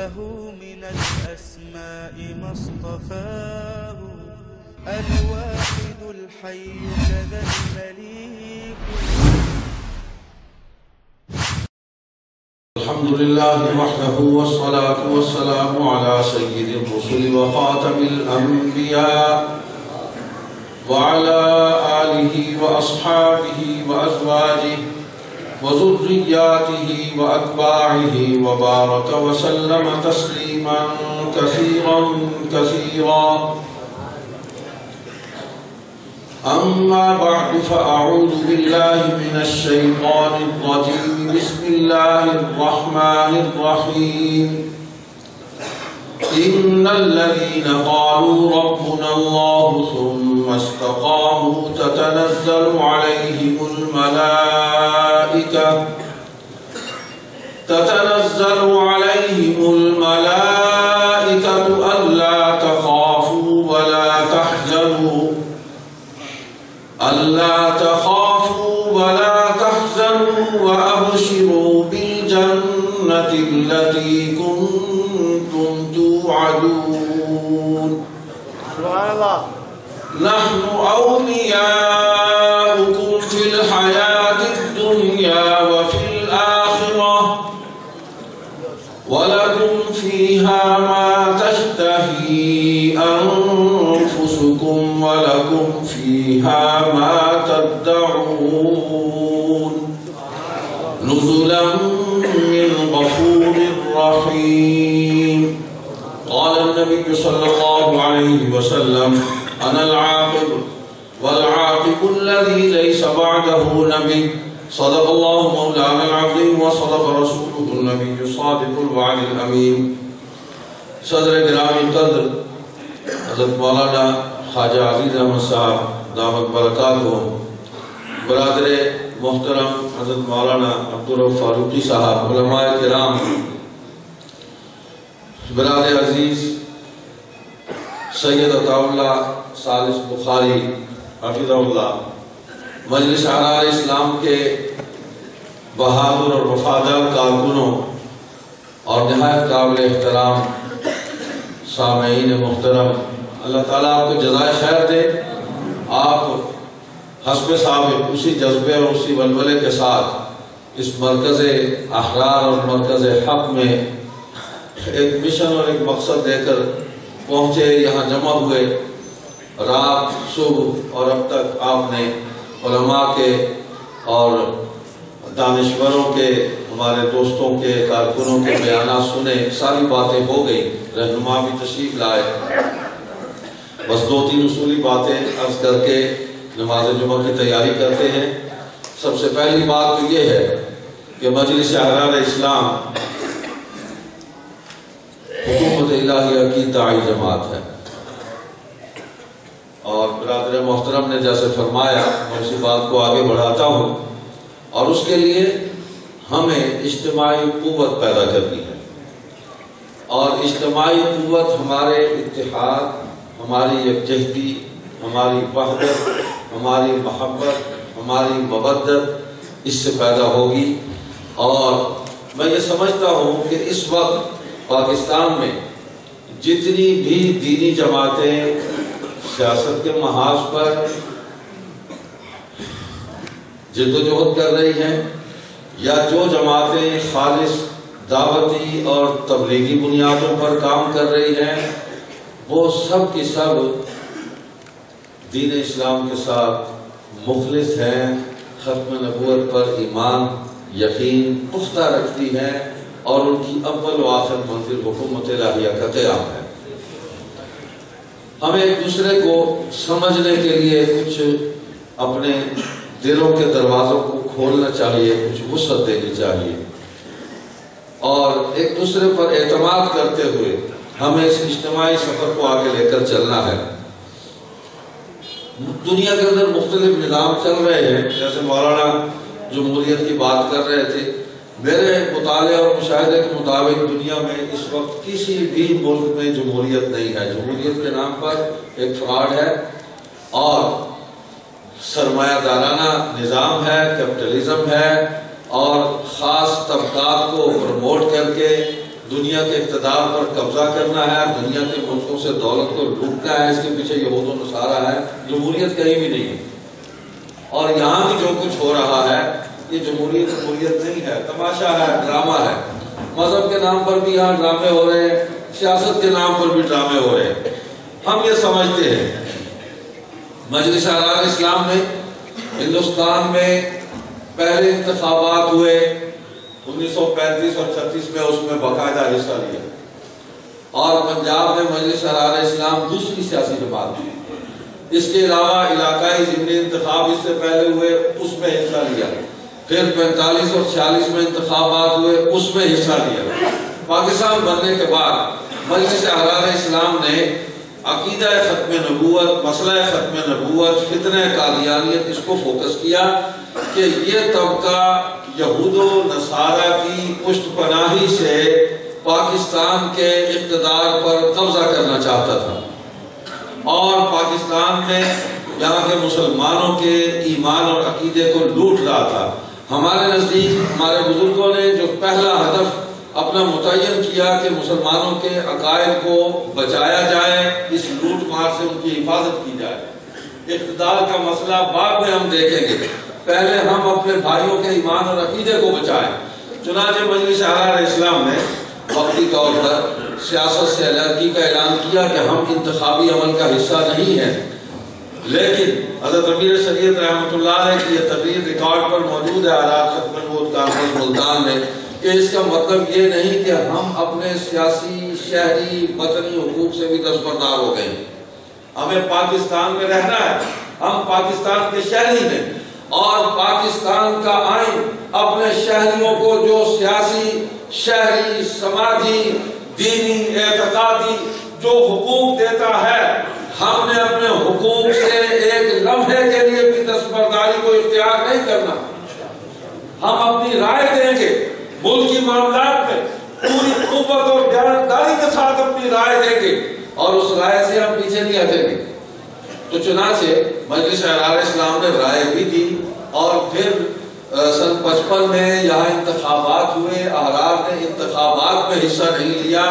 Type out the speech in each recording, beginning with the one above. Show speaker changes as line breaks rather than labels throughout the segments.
له من الأسماء ما اصطفاه الواحد الحي كذا المليك.
الحمد لله وحده والصلاة والسلام على سيد الرسل وخاتم الأنبياء وعلى آله وأصحابه وأزواجه وذرياته وأتباعه وبارك وسلم تسليما كثيرا كثيرا. أما بعد فأعوذ بالله من الشيطان الرجيم. بسم الله الرحمن الرحيم. إن الذين قالوا ربنا الله ثم استقاموا تتنزل عليهم الملائكة ألا تخافوا ولا تحزنوا وأبشروا بالجنة التي كنتم توعدون.
سبحان الله.
نحن أولياؤكم في الحياة الدنيا وفي الآخرة ولكم فيها ما تشتهي أنفسكم ولكم فيها ما تدعون نزلا من غفور رحيم. قال النبي صلى الله عليه وسلم أنا العاقب والعاقب الذي ليس بعده نبي. صدق الله مولانا العظيم وصدق رسوله النبي الصادق الوعد الأمين. صدر گرامی قدر حضرت مولانا خواجہ عزیز احمد صاحب دامت برکاتہ، برادر محترم حضرت مولانا عبدالرؤوف فاروقی صاحب، علماء کرام، برادر عزیز سید عطا اللہ ثالث بخاری حفظہ اللہ، مجلس احرار اسلام کے بہادر اور وفادار کارکنوں اور نہایت قابل احترام سامعین محترم، اللہ تعالیٰ آپ کو جزائے خیر دے. آپ حسب سابق اسی جذبے اور اسی ولولے کے ساتھ اس مرکز احرار اور مرکز حق میں ایک مشن اور ایک مقصد دے کر پہنچے، یہاں جمع ہوئے. رات صبح اور اب تک آپ نے علماء کے اور دانشوروں کے، ہمارے دوستوں کے، کارکنوں کے بیانات سنے، ساری باتیں ہو گئی، رہنما بھی تشریف لائے. بس 2-3 اصولی باتیں عرض کر کے نماز جمعہ کی تیاری کرتے ہیں. سب سے پہلی بات تو یہ ہے کہ مجلس احرار اسلام حکومت الہیہ کی داعی جماعت ہے، اور برادر محترم نے جیسے فرمایا میں اسی بات کو آگے بڑھاتا ہوں، اور اس کے لیے ہمیں اجتماعی قوت پیدا کرنی ہے. اور اجتماعی قوت ہمارے اتحاد، ہماری یکجہتی، ہماری وحدت، ہماری محبت، ہماری مودت اس سے پیدا ہوگی. اور میں یہ سمجھتا ہوں کہ اس وقت پاکستان میں جتنی بھی دینی جماعتیں سیاست کے محاذ پر جدوجہد کر رہی ہیں، یا جو جماعتیں خالص دعوتی اور تبلیغی بنیادوں پر کام کر رہی ہیں، وہ سب کی سب دین اسلام کے ساتھ مخلص ہیں، ختم نبوت پر ایمان یقین پختہ رکھتی ہیں، اور ان کی اول و آخر منزل حکومت الہیہ کا قیام ہے. ہمیں ایک دوسرے کو سمجھنے کے لیے کچھ اپنے دلوں کے دروازوں کو کھولنا چاہیے، کچھ وسعت دینی چاہیے، اور ایک دوسرے پر اعتماد کرتے ہوئے ہمیں اس اجتماعی سفر کو آگے لے کر چلنا ہے. دنیا کے اندر مختلف نظام چل رہے ہیں، جیسے مولانا جمہوریت کی بات کر رہے تھے. میرے مطالعے اور مشاہدے کے مطابق دنیا میں اس وقت کسی بھی ملک میں جمہوریت نہیں ہے. جمہوریت کے نام پر ایک فراڈ ہے، اور سرمایہ دارانہ نظام ہے، کیپٹلزم ہے، اور خاص طبقات کو پروموٹ کر کے دنیا کے اقتدار پر قبضہ کرنا ہے، دنیا کے ملکوں سے دولت کو لوٹنا ہے، اس کے پیچھے یہود و نصارہ ہے، جمہوریت کہیں بھی نہیں ہے۔ اور یہاں بھی جو کچھ ہو رہا ہے یہ جمہوریت نہیں ہے، تماشا ہے، ڈرامہ ہے۔ مذہب کے نام پر بھی یہاں ڈرامے ہو رہے ہیں، سیاست کے نام پر بھی ڈرامے ہو رہے ہیں۔ ہم یہ سمجھتے ہیں مجلس اعلیٰ اسلام نے ہندوستان میں پہلے انتخابات ہوئے 1935 اور 36 میں، اس میں باقاعدہ حصہ لیا، اور پنجاب میں مجلس اعلیٰ اسلام دوسری سیاسی جماعت تھی۔ اس کے علاوہ علاقائی ضمنی انتخاب اس سے پہلے ہوئے، اس میں حصہ لیا، پھر 45 اور 46 میں انتخابات ہوئے، اس میں حصہ لیا۔ پاکستان بننے کے بعد مجلس اعلیٰ اسلام نے عقیدہ ختم نبوت، مسئلہ ختم نبوت، فتنہ قادیانیت، اس کو فوکس کیا کہ یہ طبقہ یہود و نصارہ کی پشت پناہی سے پاکستان کے اقتدار پر قبضہ کرنا چاہتا تھا، اور پاکستان میں یہاں کے مسلمانوں کے ایمان اور عقیدے کو لوٹ رہا تھا۔ ہمارے نزدیک ہمارے بزرگوں نے جو پہلا ہدف اپنا متعین کیا کہ مسلمانوں کے عقائد کو بچایا جائے، اس لوٹ مار سے ان کی حفاظت کی جائے۔ اقتدار کا مسئلہ بعد میں ہم دیکھیں گے، پہلے ہم اپنے بھائیوں کے ایمان اور عقیدے کو بچائیں۔ چنانچہ مجلس اعلیٰ اسلام نے وقتی طور پر سیاست سے علیحدگی کا اعلان کیا کہ ہم انتخابی عمل کا حصہ نہیں ہیں، لیکن حضرت امیر شریعت رحمۃ اللہ علیہ کی یہ تقریر ریکارڈ پر موجود ہے آلات ختم نبوت کانفرنس ملتان میں، کہ اس کا مطلب یہ نہیں کہ ہم اپنے سیاسی، شہری، وطنی حقوق سے بھی دستبردار ہو گئے۔ ہمیں پاکستان میں رہنا ہے، ہم پاکستان کے شہری ہیں، اور پاکستان کا آئین اپنے شہریوں کو جو سیاسی، شہری، سماجی، دینی، اعتقادی جو حقوق دیتا ہے، ہم نے اپنے حقوق سے ایک لمحے کے لیے بھی دستبرداری کو اختیار نہیں کرنا۔ ہم اپنی رائے دیں گے، ملکی معاملات میں پوری قوت اور دیانتداری کے ساتھ اپنی رائے دیں گے، اور اس رائے سے ہم پیچھے نہیں ہٹیں گے۔ تو چنانچہ مجلس اعلیٰ اسلام نے رائے بھی دی، اور پھر سن 55 میں یہاں انتخابات ہوئے، احرار نے انتخابات میں حصہ نہیں لیا،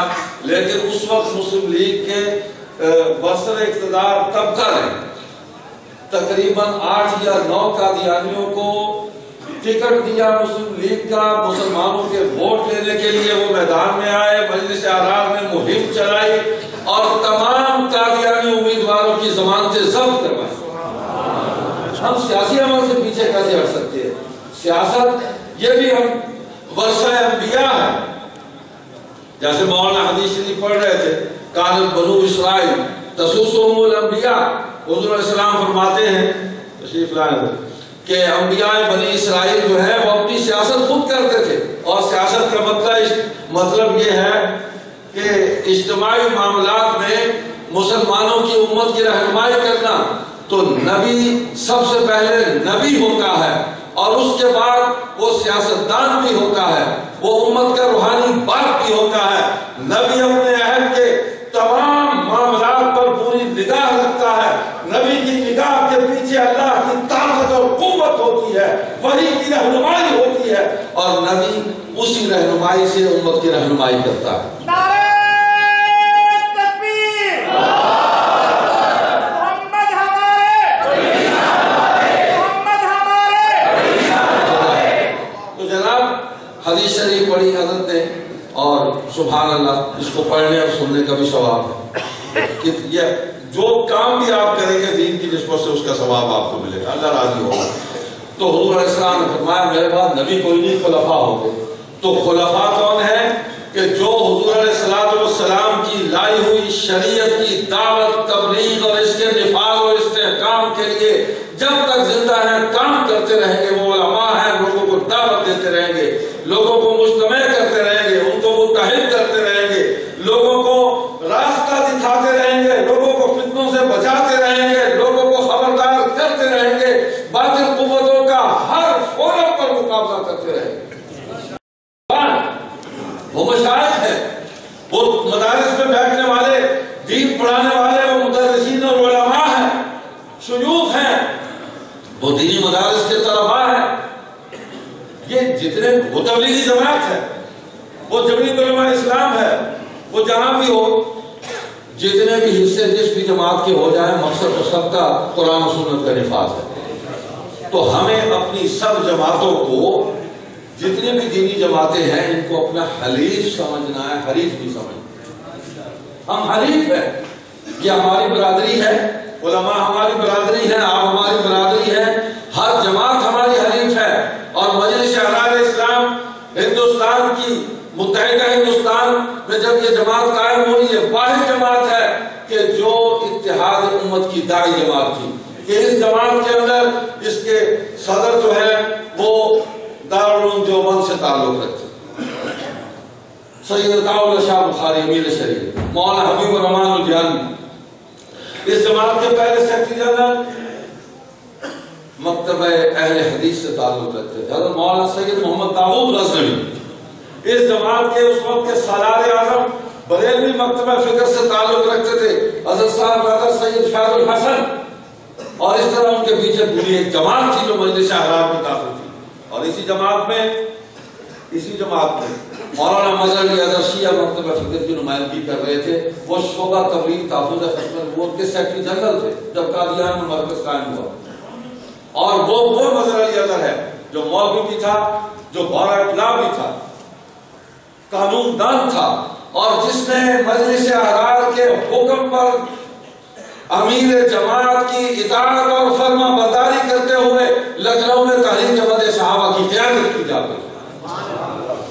لیکن اس وقت مسلم لیگ کے برسر اقتدار طبقہ نے تقریباً 8 یا 9 قادیانیوں کو ٹکٹ دیا مسلم لیگ کا، مسلمانوں کے ووٹ لینے کے لیے وہ میدان میں آئے، مجلس اعلیٰ نے مہم چلائی اور تمام قادیانی امیدواروں کی ضمانتیں ضبط کروائی۔ ہم سیاسی عمل سے پیچھے کیسے ہٹ سکتے ہیں؟ سیاست یہ بھی ہم ورثہ انبیاء ہے، جیسے مولانا حدیث شریف پڑھ رہے تھے، کانت بنو اسرائیل تسوسهم الانبیاء، حضور علیہ السلام فرماتے ہیں تشریف لائے کہ انبیاء بنی اسرائیل جو ہے وہ اپنی سیاست خود کرتے تھے، اور سیاست کا مطلب یہ ہے کہ اجتماعی معاملات میں مسلمانوں کی امت کی رہنمائی کرنا۔ تو نبی سب سے پہلے نبی ہوتا ہے، اور اس کے بعد وہ سیاستدان بھی ہوتا ہے، وہ امت کا روحانی باپ بھی ہوتا ہے۔ نبی اپنے عہد کے تمام معاملات پر پوری نگاہ رکھتا ہے، نبی کی نگاہ کے پیچھے اللہ کی طاقت اور قوت ہوتی ہے، وحی کی رہنمائی ہوتی ہے، اور نبی اسی رہنمائی سے امت کی رہنمائی کرتا ہے۔ حدیث شریف پڑھی حضرت نے، اور سبحان اللہ، اس کو پڑھنے اور سننے کا بھی ثواب ہے کہ یہ جو کام بھی آپ کریں گے دین کی نسبت سے اس کا ثواب آپ کو ملے گا، اللہ راضی ہوگا۔ تو حضور علیہ السلام نے فرمایا میرے بعد نبی کوئی نہیں، خلفاء ہوں گے۔ تو خلفاء کون ہیں؟ کہ جو حضور علیہ السلام کی لائی ہوئی شریعت کی دعوت، تبلیغ اور اس کے نفاذ اور استحکام کے لیے جب تک زندہ ہیں کام کرتے رہیں گے، وہ علماء ہیں، لوگوں کو دعوت دیتے رہیں گے، لوگوں کو مجتمع کرتے رہیں گے، ان کو متحد کرتے رہیں گے، لوگوں کو راستہ دکھاتے رہیں گے، لوگوں کو فتنوں سے بچاتے رہیں گے، لوگوں کو خبردار کرتے رہیں گے، باطل قوتوں کا ہر فورم پر مقابلہ کرتے رہیں گے۔ وہ مشائخ ہیں، وہ مدارس میں بیٹھنے والے، دین پڑھانے والے، وہ مدرسین اور علماء ہیں، شیوخ ہیں، وہ دینی مدارس کے طلباء ہیں، یہ جتنے وہ تبلیغی جماعت ہے، وہ جمعیت علماء اسلام ہے، وہ جہاں بھی ہو، جتنے بھی حصے جس بھی جماعت کے ہو جائیں، مقصد تو سب کا قرآن و سنت کا نفاذ ہے۔ تو ہمیں اپنی سب جماعتوں کو، جتنے بھی دینی جماعتیں ہیں، ان کو اپنا حلیف سمجھنا ہے، حریف نہیں سمجھنا۔ ہم حلیف ہیں، یہ ہماری برادری ہے، علماء ہماری برادری ہے، آپ ہماری برادری ہے، ہر جماعت ہماری حلیف ہے۔ اور مجلس اعلان اسلام ہندوستان کی، متحدہ ہندوستان میں جب یہ جماعت قائم ہوئی، یہ واحد جماعت ہے کہ جو اتحاد امت کی داعی جماعت تھی، کہ اس جماعت کے اندر اس کے صدر جو ہے وہ دارالعلوم دیوبند سے تعلق رکھتے سید عطاءاللہ شاہ بخاری امیر شریف، مولانا حبیب الرحمن الجانی۔ اس جماعت کے پہلے سیکرٹری جنرل مکتبہ اہل حدیث سے تعلق رکھتے تھے حضرت مولانا سید محمد داؤد غزنوی۔ اس جماعت کے اس وقت کے سالار اعظم بریلوی مکتبہ فکر سے تعلق رکھتے تھے حضرت صاحب برادر سید فیض الحسن، اور اس طرح ان کے پیچھے پوری ایک جماعت تھی جو مجلس احرار میں داخل تھی۔ اور اسی جماعت میں مولانا مظہر علی اظہر شیعہ مکتبہ فکر کی نمائندگی کر رہے تھے، وہ شعبہ تبلیغ تحفظ ختم نبوت کے سیکرٹری جنرل تھے جب قادیان میں مرکز قائم ہوا۔ اور وہ مظہر علی اظہر ہے جو مولوی بھی تھا، جو بارہ اطلاع بھی تھا، قانون دان تھا، اور جس نے مجلس احرار کے حکم پر امیر جماعت کی اطاعت اور فرما برداری کرتے ہوئے لکھنؤ میں تحریک مد صحابہ کی قیادت کی جاتی،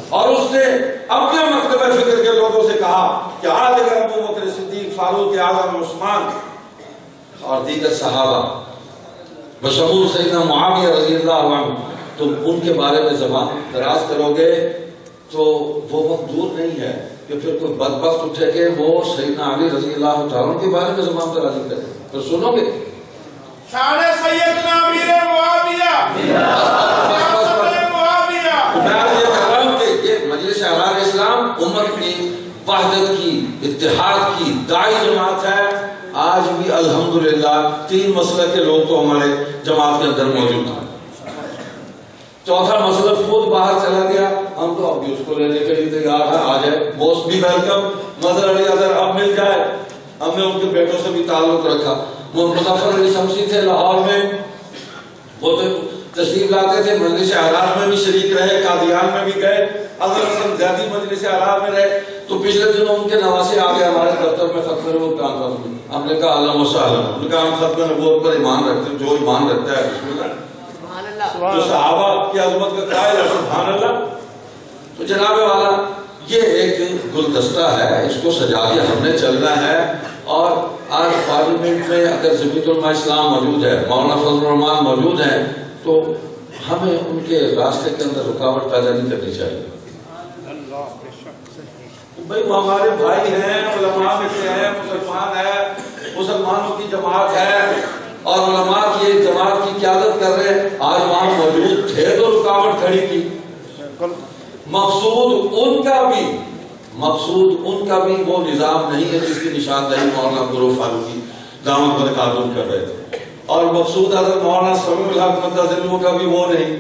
اور اس نے اپنے مکتبہ فکر کے لوگوں سے کہا کہ آج اگر ابو بکر صدیق، فاروق اعظم، عثمان اور دیگر صحابہ بشمول سیدنا معاویہ رضی اللہ عنہ تم ان کے بارے میں زبان دراز کرو گے تو وہ وقت دور نہیں ہے کہ پھر کوئی بدبخت اٹھے کہ وہ سیدنا علی رضی اللہ تعالیٰ کے بارے میں زبان درازی کرے، پھر سنو گے
شان سیدنا امیر معاویہ،
میں یہ کہہ رہا ہوں کہ یہ مجلس احرار اسلام امت کی وحدت کی، اتحاد کی داعی جماعت ہے۔ آج بھی الحمدللہ 3 مسلک کے لوگ تو ہمارے جماعت کے اندر موجود ہیں۔ چوتھا مسلک خود باہر چلا گیا، ہم تو اب بھی اس کو لینے کے لیے تیار ہیں، آ جائے، موسٹ بھی ویلکم۔ مظہر علی اظہر اب مل جائے، ہم نے ان کے بیٹوں سے بھی تعلق رکھا۔ مظفر علی شمسی تھے لاہور میں، وہ تو تشریف لاتے تھے، مجلس احرار میں بھی شریک رہے، قادیان میں بھی گئے، اظہر حسن زیدی مجلس احرار میں رہے۔ تو پچھلے دنوں ان کے نواسے آ گئے ہمارے دفتر میں ختم نبوت کانفرنس میں، ہم نے کہا اہلا و سہلا، ہم نے کہا ہم ختم نبوت پر ایمان رکھتے ہیں، جو ایمان رکھتا ہے بسم اللہ، جو صحابہ کی عظمت کا قائل ہے سبحان اللہ۔ تو جناب والا یہ ایک گلدستہ ہے، اس کو سجا کے ہم نے چلنا ہے۔ اور آج پارلیمنٹ میں اگر جمعیت علماء اسلام موجود ہے، مولانا فضل الرحمان موجود ہیں، تو ہمیں ان کے راستے کے اندر رکاوٹ پیدا نہیں کرنی چاہیے۔ بھائی وہ ہمارے بھائی ہیں، علماء میں سے ہیں، مسلمان ہیں، مسلمانوں کی جماعت ہے، اور علماء کی ایک جماعت کی قیادت کر رہے ہیں، آج وہاں موجود تھے تو رکاوٹ کھڑی کی۔ مقصود ان کا بھی وہ نظام نہیں ہے جس کی نشاندہی مولانا گرو فاروقی دامت برکاتہم کر رہے تھے، اور مقصود حضرت مولانا سمیع الحق مدظلہ کا بھی وہ نہیں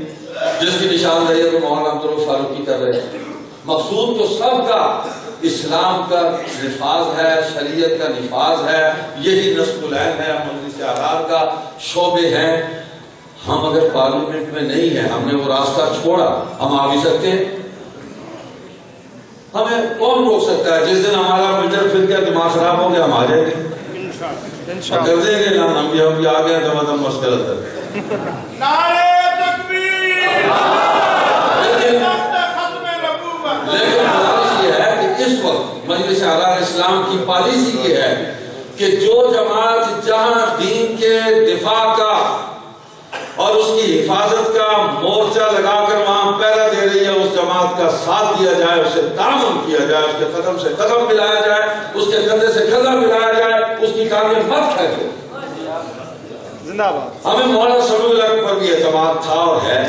جس کی نشاندہی ہے مولانا گرو فاروقی کر رہے تھے۔ مقصود تو سب کا اسلام کا نفاذ ہے، شریعت کا نفاذ ہے، یہی نصب العین ہے، مجلس احرار کا شعبے ہیں۔ ہم اگر پارلیمنٹ میں نہیں ہیں، ہم نے وہ راستہ چھوڑا، ہم آ بھی سکتے ہیں، ہمیں کون روک سکتا ہے؟ جس دن ہمارا ملٹر پھر گیا، دماغ خراب ہو گیا، ہم آ جائیں گے، کر دیں گے، ہم بھی آ گئے تو مطلب مسکرت ہے۔
نعرہ تکبیر،
لیکن گزارش یہ ہے کہ اس وقت مجلس احرار اسلام کی پالیسی یہ ہے کہ جو جماعت جہاں دین کے دفاع کا اور اس کی حفاظت کا مورچہ لگا کر وہاں پہرا دے رہی ہے، اس جماعت کا ساتھ دیا جائے، اسے تعاون کیا جائے، اس کے قدم سے قدم ملایا جائے، اس کے کندھے سے کندھا ملایا جائے، اس کی کامیاں مت کھینچو۔ ہمیں مولانا سمیع الحق پر بھی اعتماد تھا اور ہے،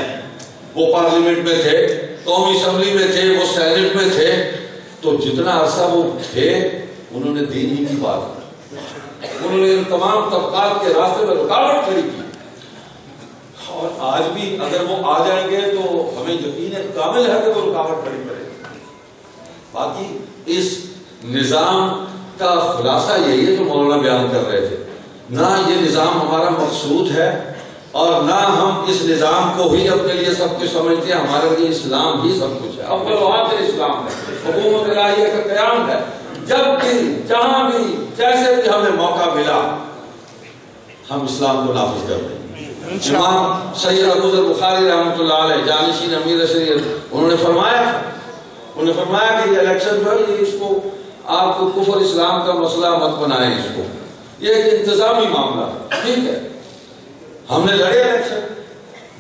وہ پارلیمنٹ میں تھے، قومی اسمبلی میں تھے، وہ سینٹ میں تھے، تو جتنا عرصہ وہ تھے انہوں نے دین ہی کی بات، انہوں نے ان تمام طبقات کے راستے میں رکاوٹ کھڑی کی، اور آج بھی اگر وہ آ جائیں گے تو ہمیں یقین کامل ہے کہ وہ رکاوٹ کھڑی کرے گا۔ باقی اس نظام کا خلاصہ یہی ہے جو مولانا بیان کر رہے تھے. نہ یہ نظام ہمارا مقصود ہے اور نہ ہم اس نظام کو ہی اپنے لیے سب کچھ سمجھتے ہیں. ہمارے لیے اسلام ہی سب کچھ ہے. اول و آخر اسلام ہے, حکومت الہیہ کا قیام ہے. جب بھی جہاں بھی جیسے بھی ہمیں موقع ملا ہم اسلام کو نافذ کر دیں. امام سید ابو ذر بخاری رحمۃ اللہ علیہ جانشین امیر شریعت انہوں نے فرمایا کہ یہ الیکشن جو ہے اس کو آپ کو کفر اسلام کا مسئلہ مت بنائیں. اس کو یہ ایک انتظامی معاملہ ٹھیک ہے. ہم نے لڑے الیکشن,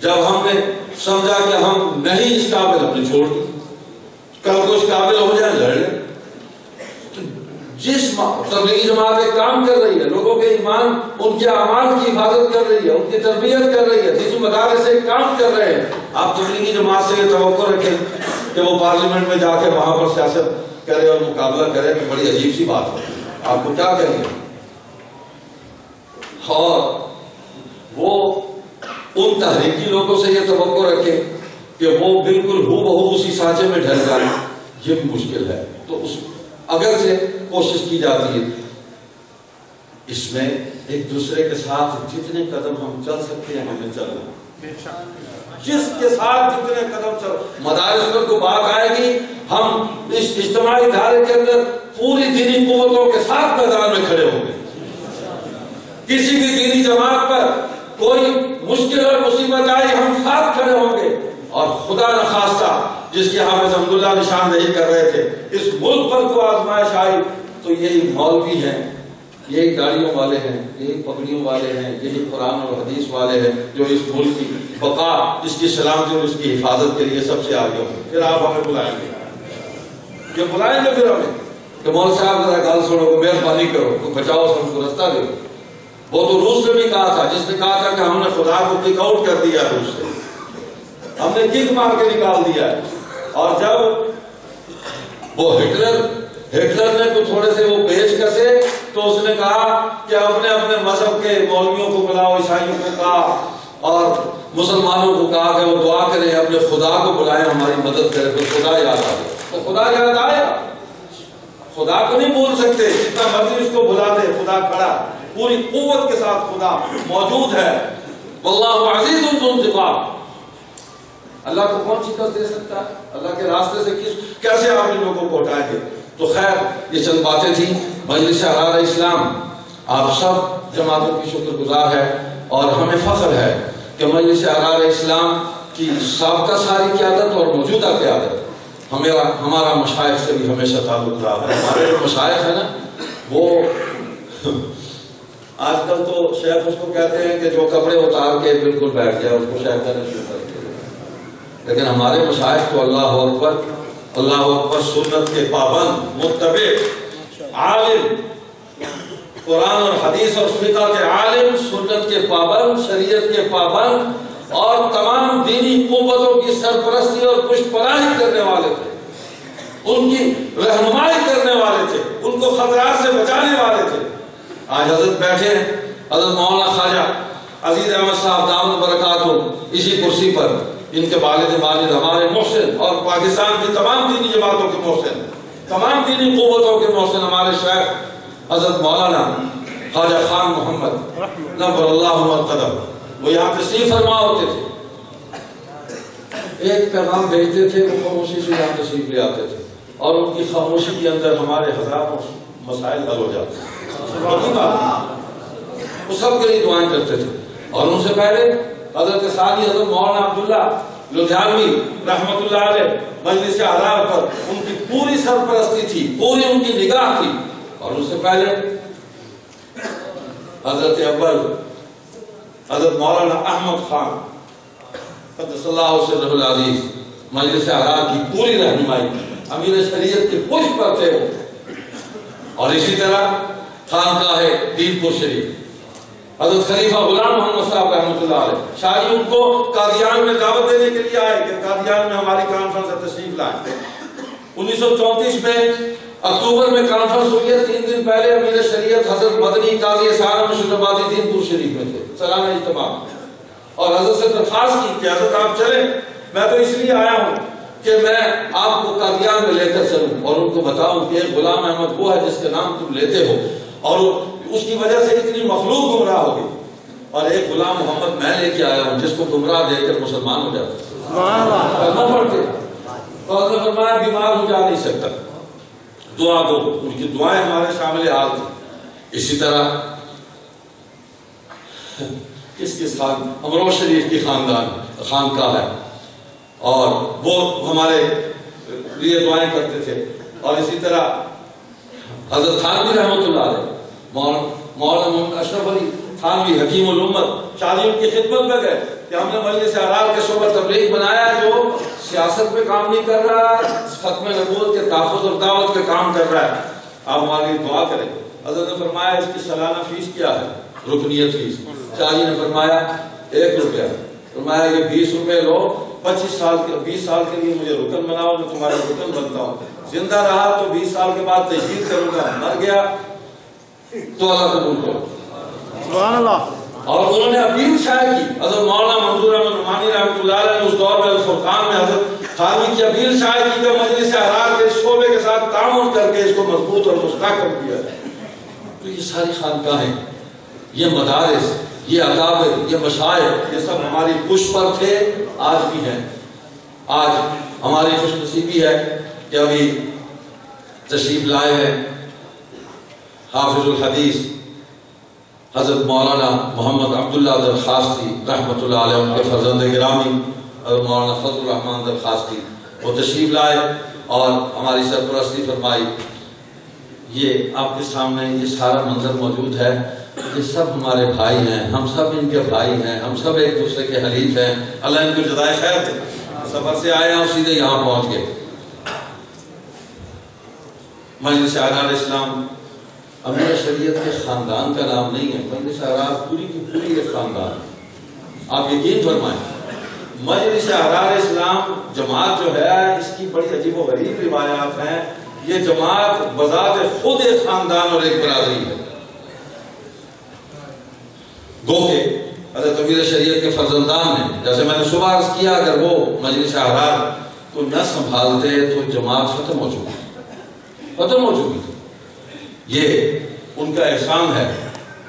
جب ہم نے سمجھا کہ ہم نہیں اس قابل ہم نے چھوڑ دی. کل کو اس قابل ہو جائے لڑ لیں. جس تبلیغی جماعت ایک کام کر رہی ہے, لوگوں کے ایمان ان کے اعمال کی حفاظت کر رہی ہے, ان کی تربیت کر رہی ہے, دینی مدارس سے کام کر رہے ہیں. آپ تبلیغی جماعت سے یہ توقع رکھیں کہ وہ پارلیمنٹ میں جا کے وہاں پر سیاست کرے اور مقابلہ کرے تو بڑی عجیب سی بات ہے. آپ کو کیا کہیں گے؟ اور وہ ان تحریکی لوگوں سے یہ توقع رکھیں کہ وہ بالکل ہو بہو اسی سانچے میں ڈھل جائیں, یہ بھی مشکل ہے. تو اس اگر سے کوشش کی جاتی ہے اس میں ایک دوسرے کے ساتھ جتنے قدم ہم چل سکتے ہیں ہمیں چلنا. جس کے ساتھ جتنے قدم چل, مدارس پر کو بات آئے گی, ہم اس اجتماعی دھارے کے اندر پوری دینی قوتوں کے ساتھ میدان میں کھڑے ہوں گے. کسی بھی دینی جماعت پر کوئی مشکل اور مصیبت آئی ہم ساتھ کھڑے ہوں گے. اور خدا نخواستہ جس کے حافظ حمداللہ نشاندہی کر رہے تھے, اس ملک پر کو آزمائش آئی تو یہی مولوی ہیں, یہی گاڑیوں والے ہیں, یہی پگڑیوں والے ہیں, یہی قرآن اور حدیث والے ہیں جو اس ملک کی بقا, اس کی سلامتی اور اس کی حفاظت کے لیے سب سے آگے ہوں گے. پھر آپ ہمیں بلائیں گے, یہ بلائیں گے پھر ہمیں کہ مول صاحب ذرا گال سنو, مہربانی کرو, تو بچاؤ, ہم کو رستہ دو. وہ تو روس نے بھی کہا تھا, جس نے کہا تھا کہ ہم نے خدا کو کک آؤٹ کر دیا روس سے, ہم نے کک مار کے نکال دیا ہے. اور جب وہ ہٹلر نے تو تھوڑے سے وہ پیش کسے تو اس نے کہا کہ اپنے اپنے مذہب کے مولویوں کو بلاؤ, عیسائیوں کو کہا اور مسلمانوں کو کہا کہ وہ دعا کریں, اپنے خدا کو بلائیں, ہماری مدد کرے. تو خدا یاد آ گیا, تو خدا یاد آیا. خدا کو نہیں بول سکتے, جتنا مرضی اس کو بلا دے, خدا کھڑا پوری قوت کے ساتھ خدا موجود ہے. واللہ عزیز ذو انتقام. اللہ کو کون شکست دے سکتا ہے؟ اللہ کے راستے سے کیسے آپ ان لوگوں کو ہٹائیں گے؟ تو خیر یہ چند باتیں تھیں. مجلس احرار اسلام آپ سب جماعتوں کی شکر گزار ہے اور ہمیں فخر ہے کہ مجلس احرار اسلام کی سابقہ ساری قیادت اور موجودہ قیادت ہمارا مشائخ سے بھی ہمیشہ تعلق رہا ہے. ہمارے جو مشائخ ہیں نا, وہ آج کل تو شیخ اس کو کہتے ہیں کہ جو کپڑے اتار کے بالکل بیٹھ جائے اس کو شیخ کہنا شروع کر دیا. لیکن ہمارے مشائخ تو اللہ اکبر سنت کے پابند, متبع, عالم, قرآن اور حدیث اور فقہ کے عالم, سنت کے پابند, شریعت کے پابند اور تمام دینی قوتوں کی سرپرستی اور پشت پناہی کرنے والے تھے, ان کی رہنمائی کرنے والے تھے, ان کو خطرات سے بچانے والے تھے. آج حضرت بیٹھے ہیں, حضرت مولانا خواجہ عزیز احمد صاحب دامت برکاتہ اسی کرسی پر, ان کے والد ہمارے محسن اور پاکستان کی تمام دینی جماعتوں کے محسن, تمام دینی قوتوں کے محسن ہمارے شیخ حضرت مولانا خواجہ خان محمد نور اللہ مرتضی, وہ یہاں تشریف فرما ہوتے تھے. ایک پیغام بھیجتے تھے, وہ خاموشی سے یہاں تشریف لے آتے تھے اور ان کی خاموشی کے اندر ہمارے ہزاروں مسائل حل ہو جاتے تھے. وہ سب کے لیے دعائیں کرتے تھے. اور ان سے پہلے حضرت ثانی حضرت مولانا عبداللہ لدھیانوی رحمت اللہ علیہ مجلس احرار پر ان کی پوری سرپرستی تھی, پوری ان کی نگاہ تھی. اور اس سے پہلے حضرت اول حضرت مولانا احمد خان قدس اللہ سرہ العزیز مجلس احرار کی پوری رہنمائی, امیر شریعت کے پشت پر تھے. اور اسی طرح خانقاہ دین پور شریف حضرت خلیفہ غلام محمد صاحب رحمۃ اللہ علیہ, شاہی ان کو قادیان میں دعوت دینے کے لیے آئے کہ قادیان میں ہماری کانفرنس سے تشریف لائیں. 1934 میں اکتوبر میں کانفرنس ہوئی ہے. 3 دن پہلے امیر شریعت حضرت مدنی قاضی احسان مشرف آبادی دین پور شریف میں تھے سالانہ اجتماع, اور حضرت سے درخواست کی کہ حضرت آپ چلیں. میں تو اس لیے آیا ہوں کہ میں آپ کو قادیان میں لے کر چلوں اور ان کو بتاؤں کہ ایک غلام احمد وہ ہے جس کا نام تم لیتے ہو اور اس کی وجہ سے اتنی مخلوق گمراہ ہوگی، اور ایک غلام محمد میں لے کے آیا ہوں جس کو گمراہ دے کر مسلمان ہو جاتے کلمہ پڑھتے، تو حضرت نے فرمایا بیمار ہو جا نہیں سکتا، دعا دو، ان کی دعائیں ہمارے شامل حال تھی۔ اسی طرح کس امروز شریف کی خانقاہ ہے اور وہ ہمارے لیے دعائیں کرتے تھے، اور اسی طرح حضرت تھانوی رحمۃ اللہ علیہ، مولانا محمد اشرف علی تھانوی حکیم الامت، شادیوں کی خدمت میں گئے کہ ہم نے مجلس احرار کے شعبہ تبلیغ بنایا جو سیاست میں کام نہیں کر رہا، ختم نبوت کے تحفظ اور دعوت کے کام کر رہا ہے، آپ ہماری دعا کریں۔ حضرت نے فرمایا اس کی سالانہ فیس کیا ہے؟ رکنیت فیس۔ شاہ جی نے فرمایا 1 روپیہ، فرمایا یہ 20 روپے لو، 20 سال کے لیے مجھے رکن بناؤ، میں تمہارا رکن بنتا ہوں، زندہ رہا تو 20 سال کے بعد تجدید کروں گا، مر گیا تو اللہ قبول کرو۔
سبحان اللہ۔
اور انہوں نے اپیل شائع کی، حضرت مولانا منظور احمد نعمانی رحمۃ اللہ علیہ نے اس دور میں الفرقان میں حضرت تھانوی کی اپیل شائع کی کہ مجلس احرار کے شعبے کے ساتھ تعاون کر کے اس کو مضبوط اور مستحکم کیا ہے۔ تو یہ ساری خانقاہیں، یہ مدارس، یہ اکابر، یہ مشائخ، یہ سب ہماری پشت پر تھے، آج بھی ہیں۔ آج ہماری خوش نصیبی ہے کہ ابھی تشریف لائے ہیں حافظ الحدیث حضرت مولانا محمد عبداللہ درخواستی رحمۃ اللہ علیہ، ان کے فرزند گرامی اور مولانا فضل الرحمان درخواستی، وہ تشریف لائے اور ہماری سرپرستی فرمائی۔ یہ آپ کے سامنے یہ سارا منظر موجود ہے، یہ سب ہمارے بھائی ہیں، ہم سب ان کے بھائی ہیں، ہم سب ایک دوسرے کے حلیف ہیں، اللہ ان کو جزائے خیر دے۔ سفر سے آئے ہیں اور سیدھے یہاں پہنچ گئے۔ مجلس احرار اسلام امیر شریعت کے خاندان کا نام نہیں ہے، مجلس احرار پوری کی پوری ایک خاندان ہے۔ آپ یقین فرمائیں، مجلس احرار اسلام جماعت جو ہے اس کی بڑی عجیب و غریب روایات ہیں۔ یہ جماعت بذات خود ایک خاندان اور ایک برادری ہے، گو کہ حضرت امیر شریعت کے فرزندان نے، جیسے میں نے صبح عرض کیا، اگر وہ مجلس احرار کو نہ سنبھالتے تو جماعت ختم ہو چکی تھی۔ یہ ان کا احسان ہے۔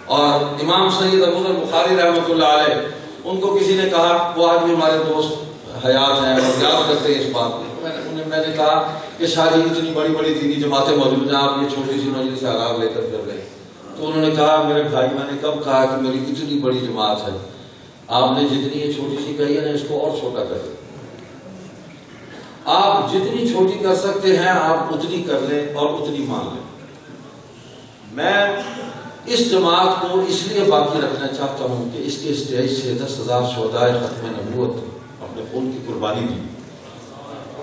اور امام سید ابو ذر بخاری رحمۃ اللہ علیہ، ان کو کسی نے کہا، وہ آج بھی ہمارے دوست حیات ہیں اور یاد کرتے ہیں اس بات کو، میں نے کہا کہ شاہ جی اتنی بڑی بڑی دینی جماعتیں موجود ہیں، آپ یہ چھوٹی سی مجلس احرار لے کر رہے ہیں۔ تو انہوں نے کہا، میرے بھائی، میں نے کب کہا کہ میری اتنی بڑی جماعت ہے؟ آپ نے جتنی یہ چھوٹی سی کہی ہے نا، اس کو اور چھوٹا کر دیں۔ آپ جتنی چھوٹی کر سکتے ہیں آپ اتنی کر لیں اور اتنی مان لیں۔ میں اس جماعت کو اس لیے باقی رکھنا چاہتا ہوں کہ اس کے اسٹیج سے 10,000 شہدائے ختم نبوت اپنے خون کی قربانی دی۔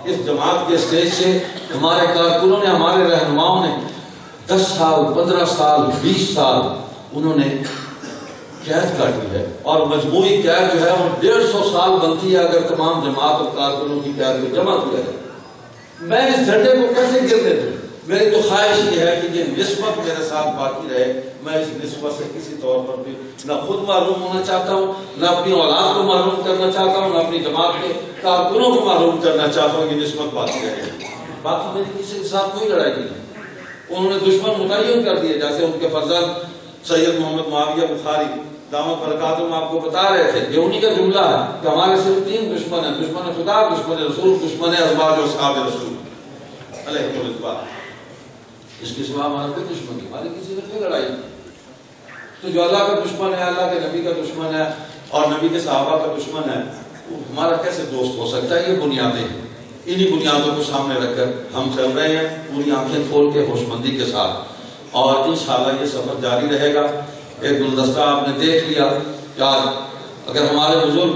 اس جماعت کے اسٹیج سے ہمارے کارکنوں نے، ہمارے رہنماؤں نے 10 سال، 15 سال، 20 سال انہوں نے قید کاٹی ہے، اور مجموعی قید جو ہے وہ 150 سال بنتی ہے اگر تمام جماعت اور کارکنوں کی قید کو جمع کیا جائے۔ میں اس جھنڈے کو کیسے گرنے دوں؟ میری تو خواہش یہ ہے کہ یہ نسبت میرے ساتھ باقی رہے۔ میں اس نسبت سے کسی طور پر بھی نہ خود معلوم ہونا چاہتا ہوں، نہ اپنی اولاد کو معلوم کرنا چاہتا ہوں، نہ اپنی جماعت کے کارکنوں کو معلوم کرنا چاہتا ہوں۔ یہ نسبت باقی رہے۔ باقی میری کسی کے ساتھ کوئی لڑائی نہیں ہے۔ انہوں نے دشمن متعین کر دیے، جیسے ان کے فرزند سید محمد معاویہ بخاری دامت برکاتہم آپ کو بتا رہے تھے، یہ انہی کا جملہ ہے کہ ہمارے صرف 3 دشمن ہیں، دشمن خدا، دشمن رسول، دشمن ازواج و اصحاب رسول علیہ السلام۔ اس کے سوا ہمارا کوئی دشمن نہیں، ہماری کسی سے کوئی لڑائی نہیں۔ تو جو اللہ کا دشمن ہے، اللہ کے نبی کا دشمن ہے اور نبی کے صحابہ کا دشمن ہے، وہ ہمارا کیسے دوست ہو سکتا ہے؟ یہ بنیادیں ہیں، انہی بنیادوں کو سامنے رکھ کر ہم چل رہے ہیں پوری آنکھیں کھول کے، ہوش مندی کے ساتھ، اور انشاءاللہ یہ سفر جاری رہے گا۔ ایک گلدستہ آپ نے دیکھ لیا کہ اگر ہمارے بزرگ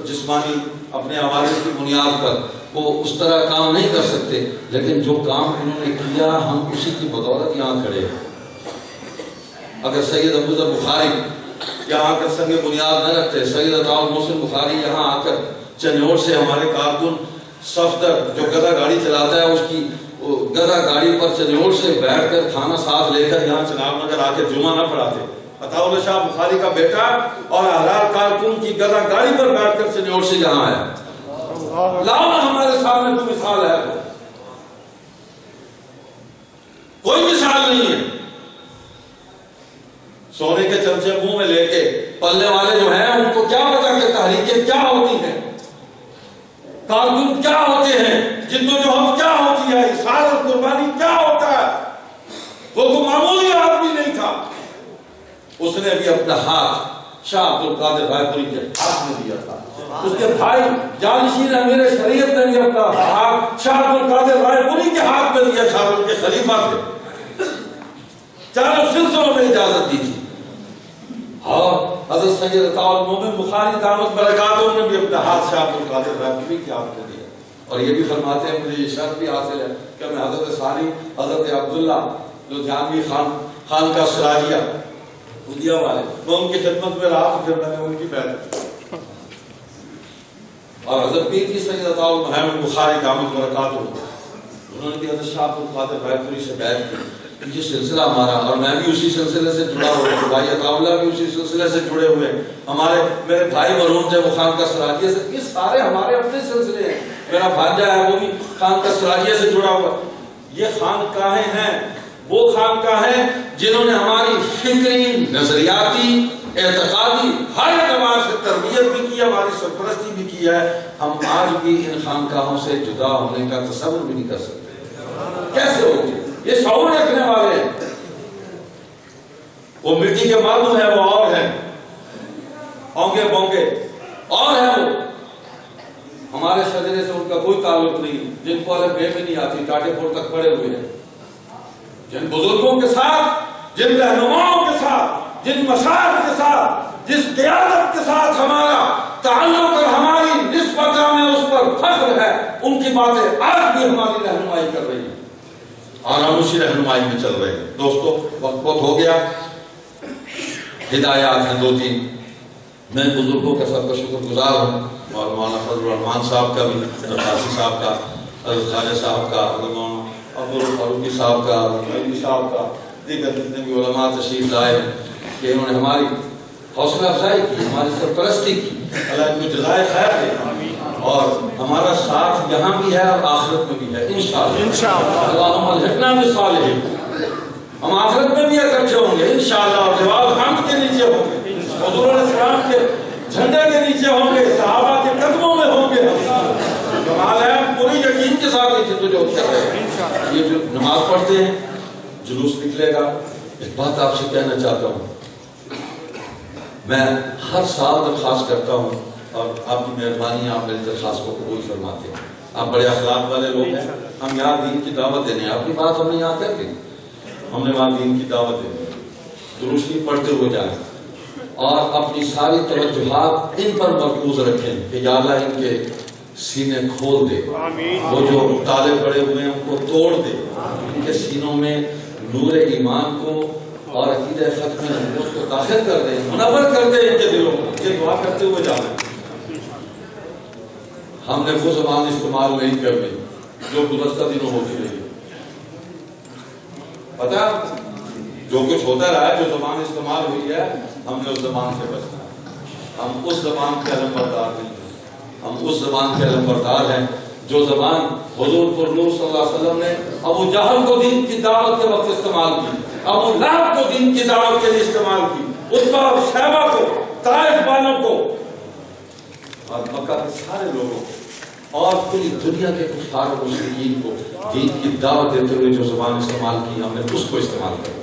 جسمانی اپنے حوالے کی بنیاد پر وہ اس طرح کام نہیں کر سکتے، لیکن جو کام انہوں نے کیا ہم اسی کی بدولت یہاں کھڑے ہیں۔ اگر سید ابو ذر بخاری یہاں آ کر سنگ بنیاد نہ رکھتے، سید عطاء المحسن بخاری یہاں آ کر چنیوڑ سے ہمارے کارکن صفدر جو گدھا گاڑی چلاتا ہے، اس کی گدھا گاڑی پر چنیوڑ سے بیٹھ کر کھانا ساتھ لے کر یہاں چناب نگر آ کے جمعہ نہ پڑھاتے، عطاء اللہ شاہ بخاری کا بیٹا اور احرار کارکن کی گدھا گاڑی پر بیٹھ کر چنیوڑ سے یہاں آیا۔ لاؤ نا ہمارے سامنے کوئی مثال ہے تو کوئی مثال نہیں ہے. سونے کے چمچے منہ میں لے کے پلنے والے جو ہیں ان کو کیا پتا کہ تحریکیں کیا ہوتی ہیں, کارکن کیا ہوتے ہیں, جدوجہد کیا ہوتی ہے, اصرار اور قربانی کیا ہوتا ہے. وہ کوئی معمولی آدمی نہیں تھا. اس نے بھی اپنا ہاتھ شاہ عبد القادر رائے پوری کے ہاتھ میں دیا تھا. اس کے بھائی جانشین امیر شریعت نے بھی اپنا ہاتھ شاہ عبد القادر رائے پوری کے ہاتھ میں دیا تھا. ان کے خلیفہ تھے, چاروں سلسلوں میں اجازت دی تھی. اور حضرت سید عطاء المومن بخاری دامت برکاتہ نے بھی اپنا ہاتھ شاہ عبد القادر رائے پوری کے ہاتھ میں دیا. اور یہ بھی فرماتے ہیں مجھے یہ شرف بھی حاصل ہے کہ میں حضرت ثانی حضرت عبداللہ لدھیانوی خان کا سراجیہ اودیا والے, میں ان کی خدمت میں رہا تو پھر میں نے ان کی بیعت. اور حضرت پیر کی سید عطاء المحمد بخاری دامت برکاتہ انہوں نے بھی حضرت شاہ عبد القادر رائے پوری سے بیعت کی. یہ سلسلہ ہمارا, اور میں بھی اسی سلسلے سے جڑا ہوا ہوں, بھائی عطا اللہ بھی اسی سلسلے سے جڑے ہوئے. ہمارے میرے بھائی مرحوم تھے وہ خان کا سراجیہ سے, یہ سارے ہمارے اپنے سلسلے ہیں. میرا بھانجا ہے وہ بھی خان کا سراجیہ سے جڑا ہوا. یہ خانقاہیں ہیں وہ خانقاہیں جنہوں نے ہماری فکری, نظریاتی, اعتقادی ہر اعتبار سے تربیت بھی کی, ہماری سرپرستی بھی کی ہے. ہم آج بھی ان خانقاہوں سے جدا ہونے کا تصور بھی نہیں کر سکتے. کیسے ہوگی؟ یہ شعور رکھنے والے ہیں. وہ مٹی کے معلوم ہے, وہ اور ہیں, اونگے بونگے اور ہیں. وہ ہمارے شجرے سے ان کا کوئی تعلق نہیں, جن کو الگ بے بھی نہیں آتی, ٹاٹے پور تک پڑے ہوئے ہیں. جن بزرگوں کے ساتھ, جن رہنماؤں کے ساتھ, جن مشائخ کے ساتھ, جس قیادت کے ساتھ ہمارا تعلق اور ہماری نسبت میں اس پر فخر ہے, ان کی باتیں آج بھی ہماری رہنمائی کر رہی ہیں اور ہم اسی رہنمائی میں چل رہے ہیں. دوستو وقت بہت ہو گیا. ہدایات ہیں 2-3. میں بزرگوں کا سب کا شکر گزار ہوں, اور مولانا فضل الرحمان صاحب کا بھی, قاضی صاحب کا, حضرت خواجہ صاحب کا, مولانا عبدالفاروقی صاحب کا, صاحب کا, دیگر جتنے بھی علماء تشریف لائے کہ انہوں نے ہماری حوصلہ افزائی کی, ہماری سرپرستی کی. اللہ ان کو جزائے خیر دے, اور ہمارا ساتھ یہاں بھی ہے اور آخرت میں بھی ہے انشاءاللہ. اللہم الحقنا بالصالحین. ہم آخرت میں بھی اکٹھے ہوں گے انشاءاللہ, اور دیوال حمد کے نیچے ہوں گے, حضور علیہ السلام کے جھنڈے کے نیچے ہوں گے, صحابہ کے قدموں میں ہوں گے. کمال ہے, ہم پوری یقین کے ساتھ یہ جدوجہد کر رہے ہیں. یہ جو نماز پڑھتے ہیں, جلوس نکلے گا, ایک بات آپ سے کہنا چاہتا ہوں. میں ہر سال درخواست کرتا ہوں, اور آپ کی مہربانی, آپ میری درخواست کو قبول فرماتے ہیں. آپ بڑے اخلاق والے لوگ ہیں. ہم یہاں دین کی دعوت دینے, آپ کی بات ہم نے یہاں کر دی, ہم نے وہاں دین کی دعوت دینی, درست پڑھتے ہوئے جائیں, اور اپنی ساری توجہات ان پر مرکوز رکھیں کہ یا اللہ ان کے سینے کھول دے, وہ جو تالے پڑے ہوئے ہیں ان کو توڑ دے, ان کے سینوں میں نور ایمان کو اور عقیدہ ختم نبوت کو داخل کر دے, منور کر دے ان کے دلوں کو. یہ دعا کرتے ہوئے جانا. ہم نے وہ زبان استعمال نہیں کرنی جو گزشتہ دنوں ہوتی رہی. پتہ جو کچھ ہوتا رہا ہے, جو زبان استعمال ہوئی ہے, ہم نے اس زبان سے بچنا. ہم اس زبان کے علمبردار نہیں ہیں, ہم اس زبان کے علمبردار ہیں جو زبان حضور پر نور صلی اللہ علیہ وسلم نے ابو جہل کو دین کی دعوت کے وقت استعمال کی, ابو لہب کو دین کی دعوت کے لیے استعمال کی, عتبہ اور شیبہ کو, طائف والوں کو, اور مکہ کے سارے لوگوں کو, اور پوری دنیا کے کفار و مشرکین کو دین کی دعوت دیتے ہوئے جو زبان استعمال کی, ہم نے اس کو استعمال کیا.